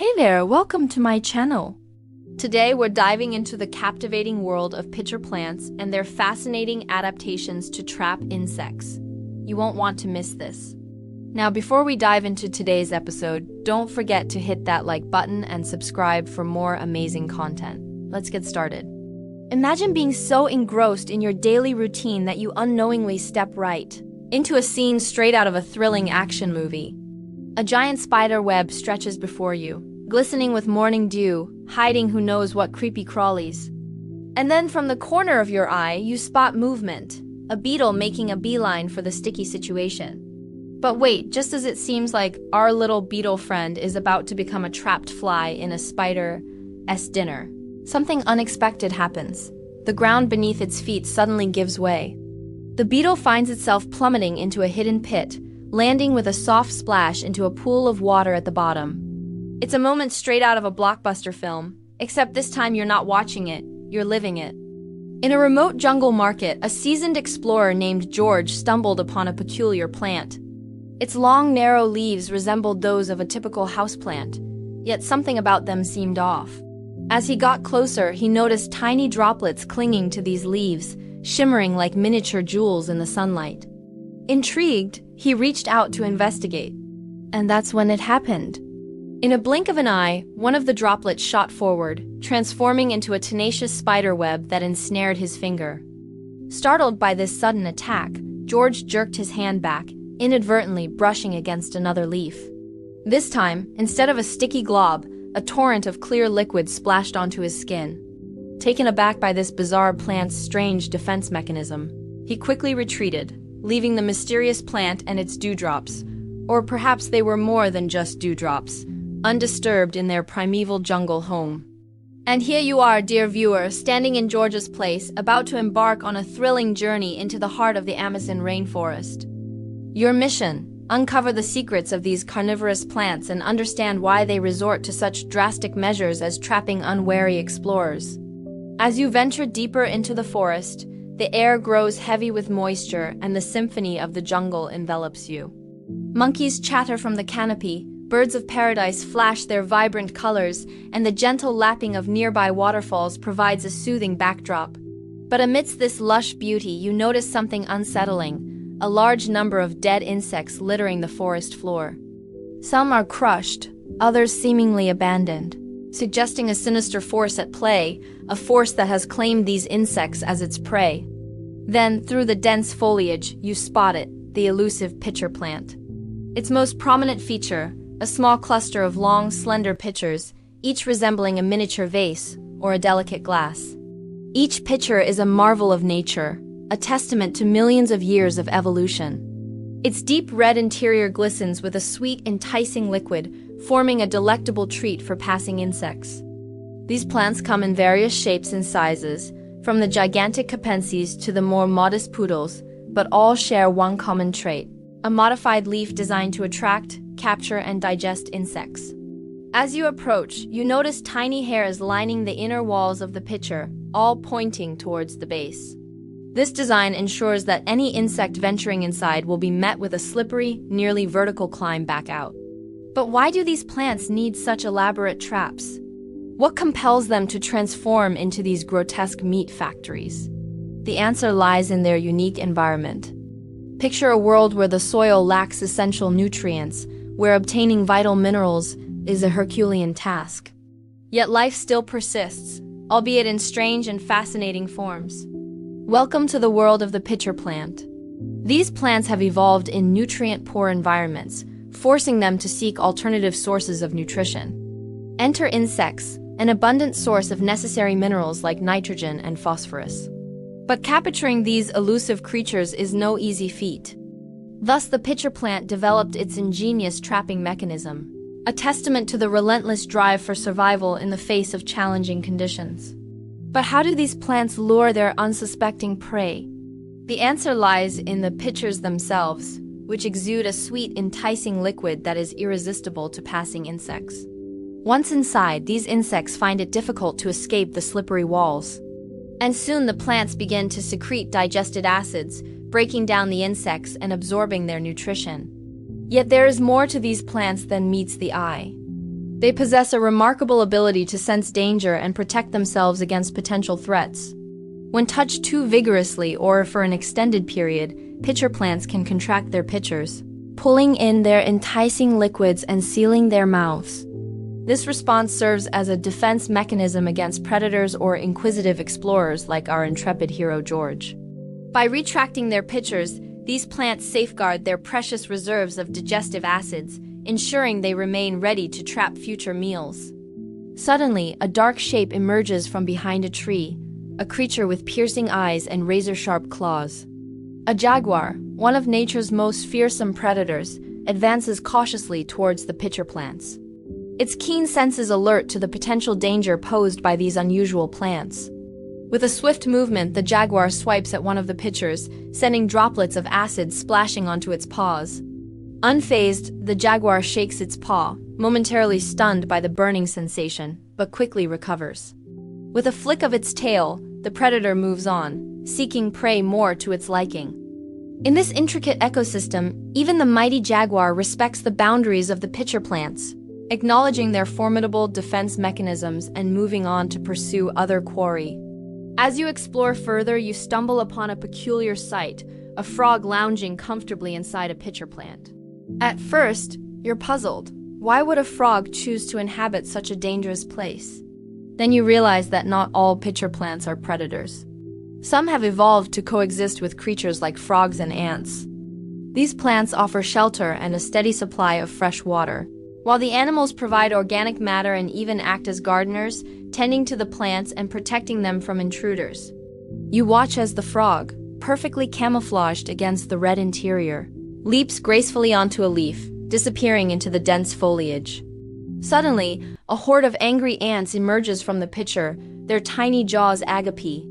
Hey there, welcome to my channel. Today we're diving into the captivating world of pitcher plants and their fascinating adaptations to trap insects. You won't want to miss this. Now, before we dive into today's episode, don't forget to hit that like button and subscribe for more amazing content. Let's get started. Imagine being so engrossed in your daily routine that you unknowingly step right into a scene straight out of a thrilling action movie. A giant spider web stretches before you, glistening with morning dew, hiding who knows what creepy crawlies. And then from the corner of your eye, you spot movement, a beetle making a beeline for the sticky situation. But wait, just as it seems like our little beetle friend is about to become a trapped fly in a spider's dinner, something unexpected happens. The ground beneath its feet suddenly gives way. The beetle finds itself plummeting into a hidden pit, landing with a soft splash into a pool of water at the bottom. It's a moment straight out of a blockbuster film, except this time you're not watching it, you're living it. In a remote jungle market, a seasoned explorer named George stumbled upon a peculiar plant. Its long, narrow leaves resembled those of a typical houseplant, yet something about them seemed off. As he got closer, he noticed tiny droplets clinging to these leaves, shimmering like miniature jewels in the sunlight. Intrigued, he reached out to investigate. And that's when it happened. In a blink of an eye, one of the droplets shot forward, transforming into a tenacious spider web that ensnared his finger. Startled by this sudden attack, George jerked his hand back, inadvertently brushing against another leaf. This time, instead of a sticky glob, a torrent of clear liquid splashed onto his skin. Taken aback by this bizarre plant's strange defense mechanism, he quickly retreated, leaving the mysterious plant and its dewdrops, or perhaps they were more than just dewdrops, undisturbed in their primeval jungle home. And here you are, dear viewer, standing in George's place, about to embark on a thrilling journey into the heart of the Amazon rainforest. Your mission: uncover the secrets of these carnivorous plants and understand why they resort to such drastic measures as trapping unwary explorers. As you venture deeper into the forest, the air grows heavy with moisture and the symphony of the jungle envelops you. Monkeys chatter from the canopy, birds of paradise flash their vibrant colors, and the gentle lapping of nearby waterfalls provides a soothing backdrop. But amidst this lush beauty, you notice something unsettling: a large number of dead insects littering the forest floor. Some are crushed, others seemingly abandoned, suggesting a sinister force at play, a force that has claimed these insects as its prey. Then, through the dense foliage, you spot it, the elusive pitcher plant. Its most prominent feature, a small cluster of long, slender pitchers, each resembling a miniature vase or a delicate glass. Each pitcher is a marvel of nature, a testament to millions of years of evolution. Its deep red interior glistens with a sweet, enticing liquid, forming a delectable treat for passing insects. These plants come in various shapes and sizes, from the gigantic capenses to the more modest poodles, but all share one common trait: a modified leaf designed to attract, capture, and digest insects. As you approach, you notice tiny hairs lining the inner walls of the pitcher, all pointing towards the base. This design ensures that any insect venturing inside will be met with a slippery, nearly vertical climb back out. But why do these plants need such elaborate traps? What compels them to transform into these grotesque meat factories? The answer lies in their unique environment. Picture a world where the soil lacks essential nutrients, where obtaining vital minerals is a Herculean task. Yet life still persists, albeit in strange and fascinating forms. Welcome to the world of the pitcher plant. These plants have evolved in nutrient-poor environments, forcing them to seek alternative sources of nutrition. Enter insects, an abundant source of necessary minerals like nitrogen and phosphorus. But capturing these elusive creatures is no easy feat. Thus, the pitcher plant developed its ingenious trapping mechanism, a testament to the relentless drive for survival in the face of challenging conditions. But how do these plants lure their unsuspecting prey? The answer lies in the pitchers themselves, which exude a sweet, enticing liquid that is irresistible to passing insects. Once inside, these insects find it difficult to escape the slippery walls. And soon the plants begin to secrete digested acids, breaking down the insects and absorbing their nutrition. Yet there is more to these plants than meets the eye. They possess a remarkable ability to sense danger and protect themselves against potential threats. When touched too vigorously or for an extended period, pitcher plants can contract their pitchers, pulling in their enticing liquids and sealing their mouths. This response serves as a defense mechanism against predators or inquisitive explorers like our intrepid hero George. By retracting their pitchers, these plants safeguard their precious reserves of digestive acids, ensuring they remain ready to trap future meals. Suddenly, a dark shape emerges from behind a tree, a creature with piercing eyes and razor-sharp claws. A jaguar, one of nature's most fearsome predators, advances cautiously towards the pitcher plants. Its keen senses alert to the potential danger posed by these unusual plants. With a swift movement, the jaguar swipes at one of the pitchers, sending droplets of acid splashing onto its paws. Unfazed, the jaguar shakes its paw, momentarily stunned by the burning sensation, but quickly recovers. With a flick of its tail, the predator moves on, seeking prey more to its liking. In this intricate ecosystem, even the mighty jaguar respects the boundaries of the pitcher plants, acknowledging their formidable defense mechanisms and moving on to pursue other quarry. As you explore further, you stumble upon a peculiar sight, a frog lounging comfortably inside a pitcher plant. At first, you're puzzled. Why would a frog choose to inhabit such a dangerous place? Then you realize that not all pitcher plants are predators. Some have evolved to coexist with creatures like frogs and ants. These plants offer shelter and a steady supply of fresh water, while the animals provide organic matter and even act as gardeners, tending to the plants and protecting them from intruders. You watch as the frog, perfectly camouflaged against the red interior, leaps gracefully onto a leaf, disappearing into the dense foliage. Suddenly, a horde of angry ants emerges from the pitcher, their tiny jaws agape.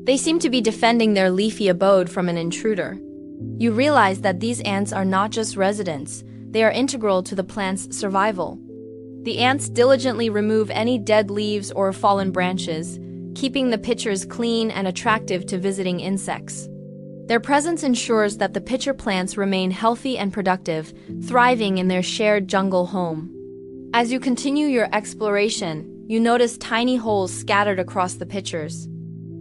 They seem to be defending their leafy abode from an intruder. You realize that these ants are not just residents, they are integral to the plant's survival. The ants diligently remove any dead leaves or fallen branches, keeping the pitchers clean and attractive to visiting insects. Their presence ensures that the pitcher plants remain healthy and productive, thriving in their shared jungle home. As you continue your exploration, you notice tiny holes scattered across the pitchers.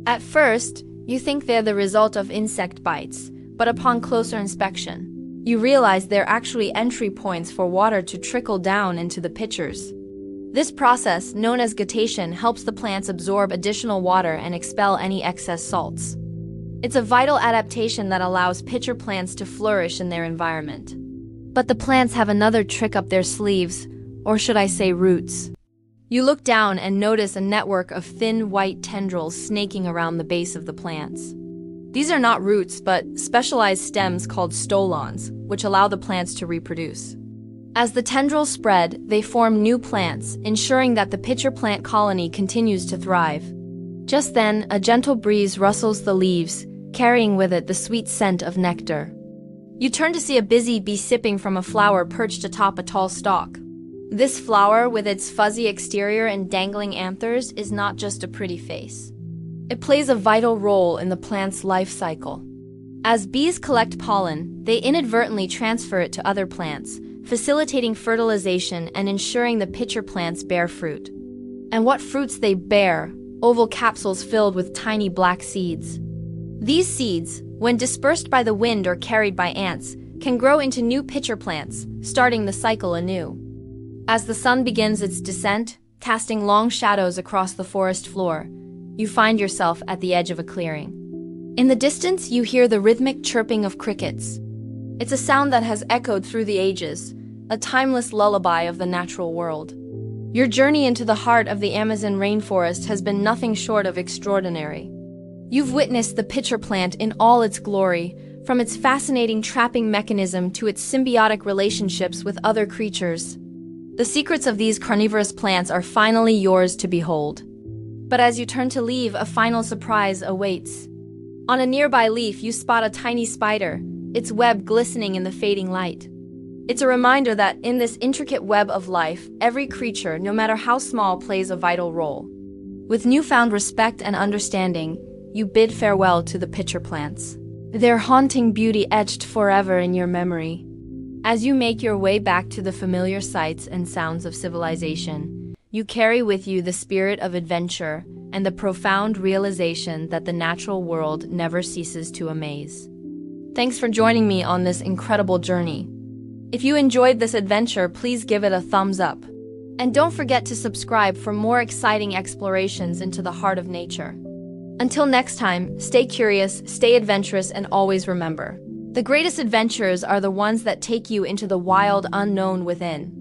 At first, you think they're the result of insect bites, but upon closer inspection, you realize they're actually entry points for water to trickle down into the pitchers. This process, known as guttation, helps the plants absorb additional water and expel any excess salts. It's a vital adaptation that allows pitcher plants to flourish in their environment. But the plants have another trick up their sleeves, or should I say roots. You look down and notice a network of thin white tendrils snaking around the base of the plants. These are not roots, but specialized stems called stolons, which allow the plants to reproduce. As the tendrils spread, they form new plants, ensuring that the pitcher plant colony continues to thrive. Just then, a gentle breeze rustles the leaves, carrying with it the sweet scent of nectar. You turn to see a busy bee sipping from a flower perched atop a tall stalk. This flower, with its fuzzy exterior and dangling anthers, is not just a pretty face. It plays a vital role in the plant's life cycle. As bees collect pollen, they inadvertently transfer it to other plants, facilitating fertilization and ensuring the pitcher plants bear fruit. And what fruits they bear! Oval capsules filled with tiny black seeds. These seeds, when dispersed by the wind or carried by ants, can grow into new pitcher plants, starting the cycle anew. As the sun begins its descent, casting long shadows across the forest floor, you find yourself at the edge of a clearing. In the distance, you hear the rhythmic chirping of crickets. It's a sound that has echoed through the ages, a timeless lullaby of the natural world. Your journey into the heart of the Amazon rainforest has been nothing short of extraordinary. You've witnessed the pitcher plant in all its glory, from its fascinating trapping mechanism to its symbiotic relationships with other creatures. The secrets of these carnivorous plants are finally yours to behold. But as you turn to leave, a final surprise awaits. On a nearby leaf, you spot a tiny spider, its web glistening in the fading light. It's a reminder that in this intricate web of life, every creature, no matter how small, plays a vital role. With newfound respect and understanding, you bid farewell to the pitcher plants, their haunting beauty etched forever in your memory. As you make your way back to the familiar sights and sounds of civilization, you carry with you the spirit of adventure and the profound realization that the natural world never ceases to amaze. Thanks for joining me on this incredible journey. If you enjoyed this adventure, please give it a thumbs up. And don't forget to subscribe for more exciting explorations into the heart of nature. Until next time, stay curious, stay adventurous, and always remember, the greatest adventures are the ones that take you into the wild unknown within.